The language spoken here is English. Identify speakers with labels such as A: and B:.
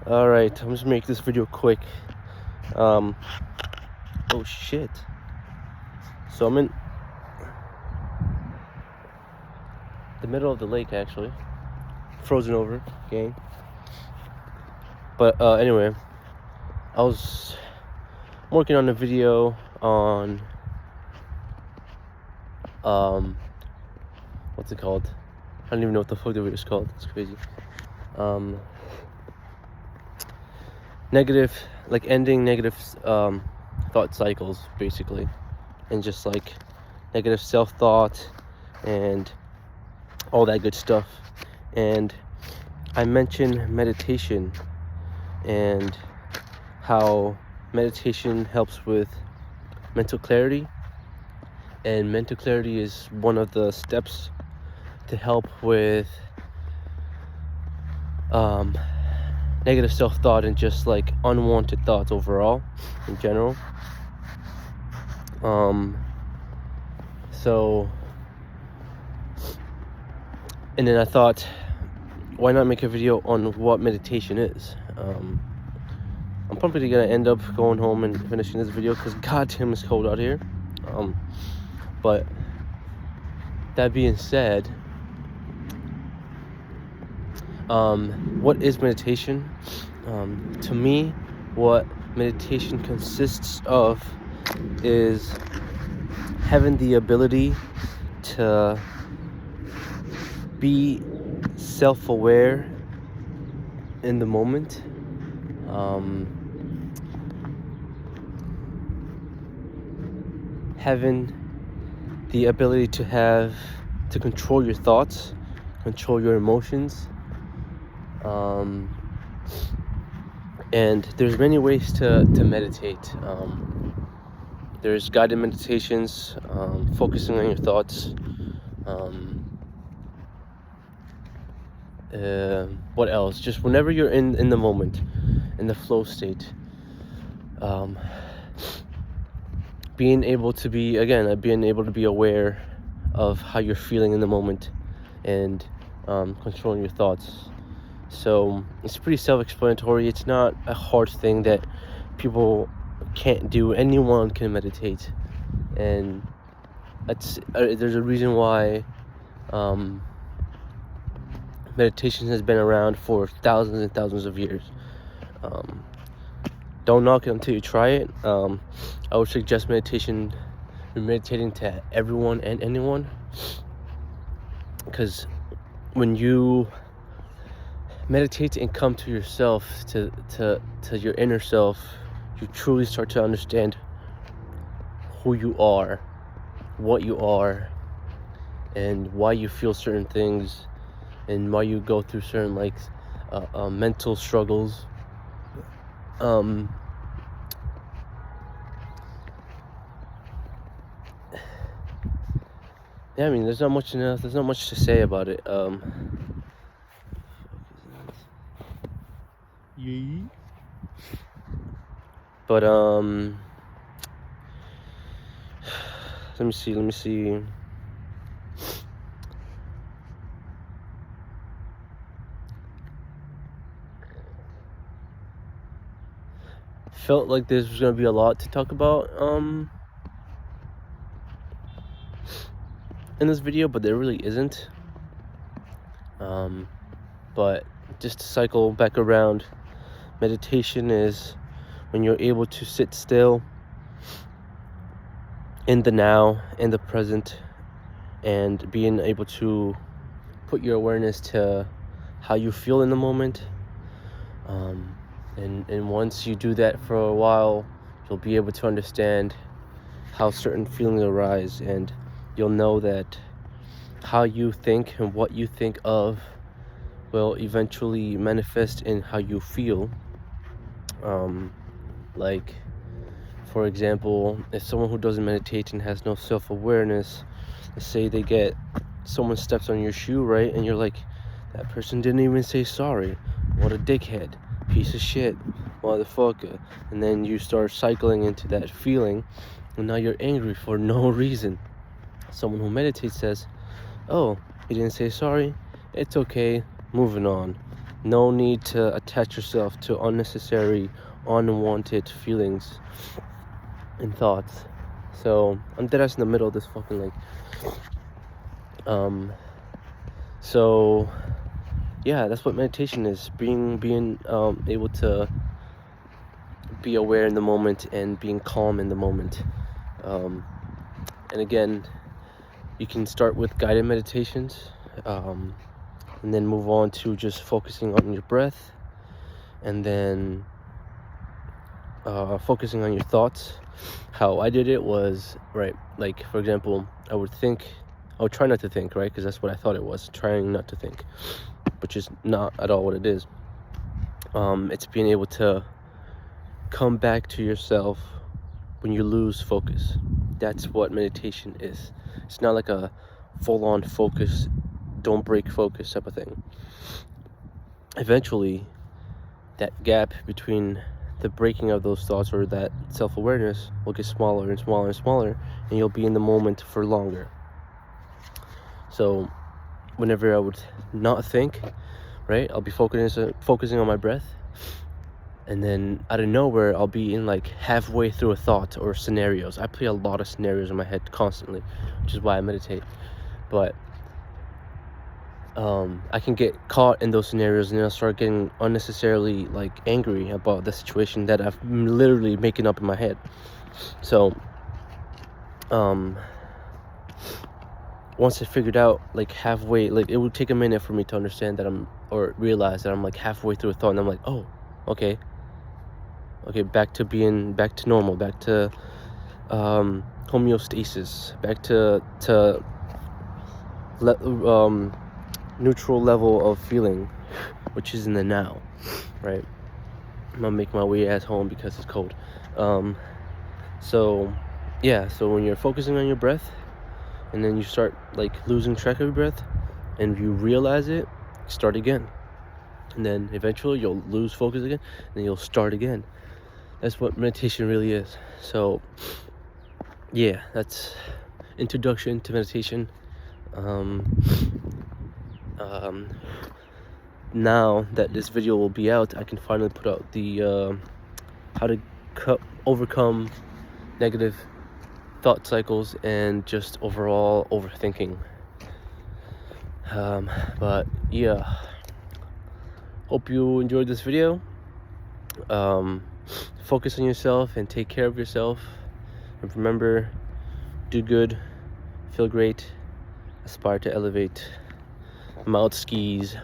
A: Alright, I'm just gonna make this video quick. Oh shit. So I'm in the middle of the lake, actually. Frozen over, gang. But anyway, I was working on a video on what's it called? I don't even know what the fuck the video is called. It's crazy. Ending negative thought cycles, basically, and just like negative self-thought and all that good stuff. And I mentioned meditation and how meditation helps with mental clarity, and mental clarity is one of the steps to help with negative self-thought and just like unwanted thoughts overall in general. And then I thought, why not make a video on what meditation is? I'm probably gonna end up going home and finishing this video because goddamn it's cold out here. But that being said, what is meditation? To me, what meditation consists of is having the ability to be self-aware in the moment, having the ability to control your thoughts, control your emotions, and there's many ways to meditate. There's guided meditations, focusing on your thoughts. What else? Just whenever you're in the moment, in the flow state, being able to be aware of how you're feeling in the moment, and controlling your thoughts. So it's pretty self-explanatory. It's not a hard thing that people can't do. Anyone can meditate, and there's a reason why meditation has been around for thousands and thousands of years. Don't knock it until you try it. I would suggest meditating to everyone and anyone, because when you meditate and come to yourself, to your inner self, you truly start to understand who you are, what you are, and why you feel certain things, and why you go through certain mental struggles. Yeah, I mean, there's not much to say about it. But let me see. Felt like this was gonna be a lot to talk about in this video, but there really isn't. But just to cycle back around, meditation is when you're able to sit still in the now, in the present, and being able to put your awareness to how you feel in the moment. And once you do that for a while, you'll be able to understand how certain feelings arise, and you'll know that how you think and what you think of will eventually manifest in how you feel. Like, for example, if someone who doesn't meditate and has no self-awareness, let's say someone steps on your shoe, right? And you're like, that person didn't even say sorry. What a dickhead. Piece of shit. Motherfucker. And then you start cycling into that feeling, and now you're angry for no reason. Someone who meditates says, oh, he didn't say sorry. It's okay. Moving on. No need to attach yourself to unnecessary, unwanted feelings and thoughts. So I'm dead ass in the middle of this fucking lake. So yeah, that's what meditation is. Being able to be aware in the moment and being calm in the moment. And again, you can start with guided meditations, and then move on to just focusing on your breath, and then focusing on your thoughts. How I did it was, right, like for example, I would try not to think, right, because that's what I thought it was, trying not to think, which is not at all what it is. It's being able to come back to yourself when you lose focus. That's what meditation is. It's not like a full-on focus, don't break focus type of thing. Eventually, that gap between the breaking of those thoughts, or that self-awareness, will get smaller and smaller and smaller, and you'll be in the moment for longer. So whenever I would not think, right, I'll be focusing on my breath, and then out of nowhere I'll be in like halfway through a thought or scenarios. I play a lot of scenarios in my head constantly, which is why I meditate. But I can get caught in those scenarios, and then I'll start getting unnecessarily like angry about the situation that I'm literally making up in my head. So once I figured out like halfway, like it would take a minute for me to understand that realize that I'm like halfway through a thought, and I'm like, oh, okay, back to normal, back to homeostasis, back to neutral level of feeling, which is in the now, right? I'm gonna make my way at home because it's cold. So when you're focusing on your breath, and then you start like losing track of your breath, and you realize it, start again, and then eventually you'll lose focus again, and then you'll start again. That's what meditation really is. So yeah, that's introduction to meditation. Now that this video will be out, I can finally put out the how to overcome negative thought cycles and just overall overthinking. But yeah, hope you enjoyed this video. Focus on yourself and take care of yourself, and remember, do good, feel great, aspire to elevate, mount skis.